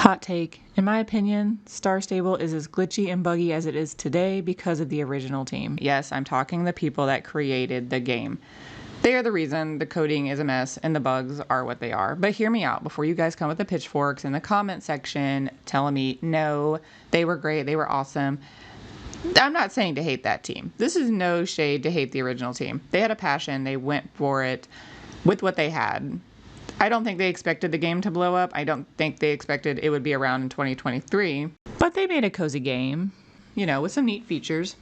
Hot take, in my opinion, Star Stable is as glitchy and buggy as it is today because of the original team. Yes, I'm talking the people that created the game. They are the reason the coding is a mess and the bugs are what they are. But hear me out before you guys come with the pitchforks in the comment section telling me, no, they were great, they were awesome. I'm not saying to hate that team. This is no shade to hate the original team. They had a passion, they went for it with what they had. I don't think they expected the game to blow up. I don't think they expected it would be around in 2023. But they made a cozy game, with some neat features.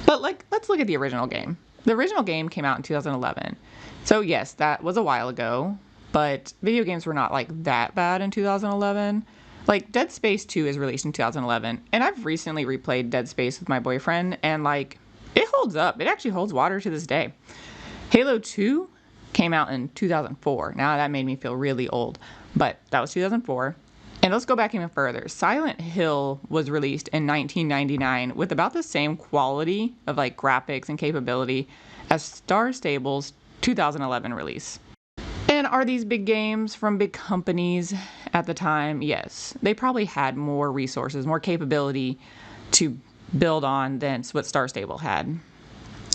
But let's look at the original game. The original game came out in 2011. So yes, that was a while ago. But video games were not that bad in 2011. Dead Space 2 is released in 2011. And I've recently replayed Dead Space with my boyfriend. And it holds up. It actually holds water to this day. Halo 2 came out in 2004. Now that made me feel really old, but that was 2004. And let's go back even further. Silent Hill was released in 1999 with about the same quality of graphics and capability as Star Stable's 2011 release. And are these big games from big companies at the time? Yes. They probably had more resources, more capability to build on than what Star Stable had.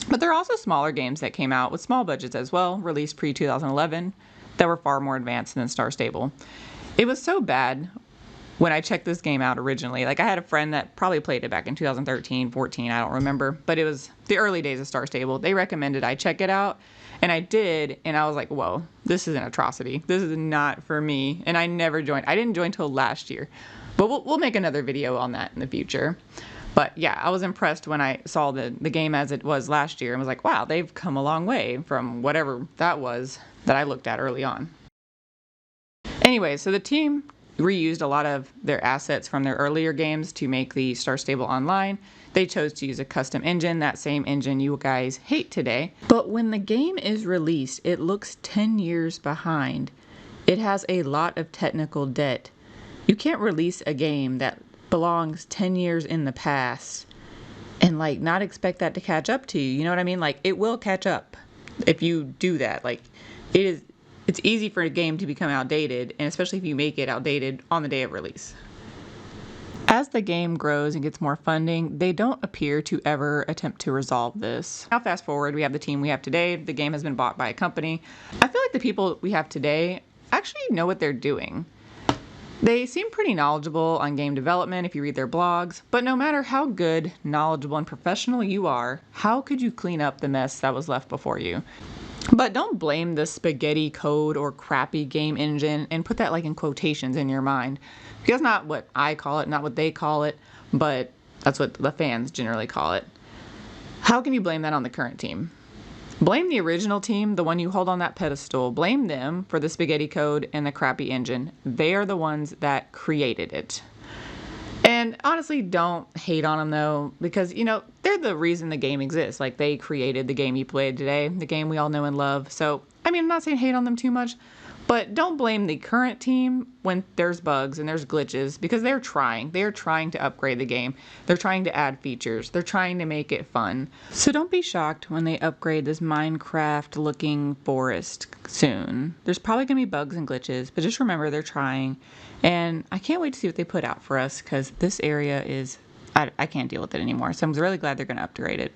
But there are also smaller games that came out with small budgets as well, released pre-2011, that were far more advanced than Star Stable. It was so bad when I checked this game out originally. I had a friend that probably played it back in 2013, 14, I don't remember. But it was the early days of Star Stable. They recommended I check it out, and I did, and I was like, whoa, this is an atrocity. This is not for me. And I never joined. I didn't join till last year. But we'll make another video on that in the future. But yeah, I was impressed when I saw the game as it was last year and was like, wow, they've come a long way from whatever that was that I looked at early on. Anyway, so the team reused a lot of their assets from their earlier games to make the Star Stable Online. They chose to use a custom engine, that same engine you guys hate today. But when the game is released, it looks 10 years behind. It has a lot of technical debt. You can't release a game that belongs 10 years in the past and not expect that to catch up to you. You know what I mean? It will catch up if you do that. It's easy for a game to become outdated, and especially if you make it outdated on the day of release. As the game grows and gets more funding, they don't appear to ever attempt to resolve this. Now fast forward, we have the team we have today. The game has been bought by a company. I feel like the people we have today actually know what they're doing. They seem pretty knowledgeable on game development if you read their blogs, but no matter how good, knowledgeable, and professional you are, how could you clean up the mess that was left before you? But don't blame the spaghetti code or crappy game engine and put that in quotations in your mind. Because not what I call it, not what they call it, but that's what the fans generally call it. How can you blame that on the current team? Blame the original team, the one you hold on that pedestal. Blame them for the spaghetti code and the crappy engine. They are the ones that created it. And honestly, don't hate on them though, because, they're the reason the game exists. They created the game you played today, the game we all know and love. So, I'm not saying hate on them too much, but don't blame the current team when there's bugs and there's glitches, because they're trying. They're trying to upgrade the game. They're trying to add features. They're trying to make it fun. So don't be shocked when they upgrade this Minecraft-looking forest soon. There's probably going to be bugs and glitches, but just remember they're trying. And I can't wait to see what they put out for us, because this area is, I can't deal with it anymore. So I'm really glad they're going to upgrade it.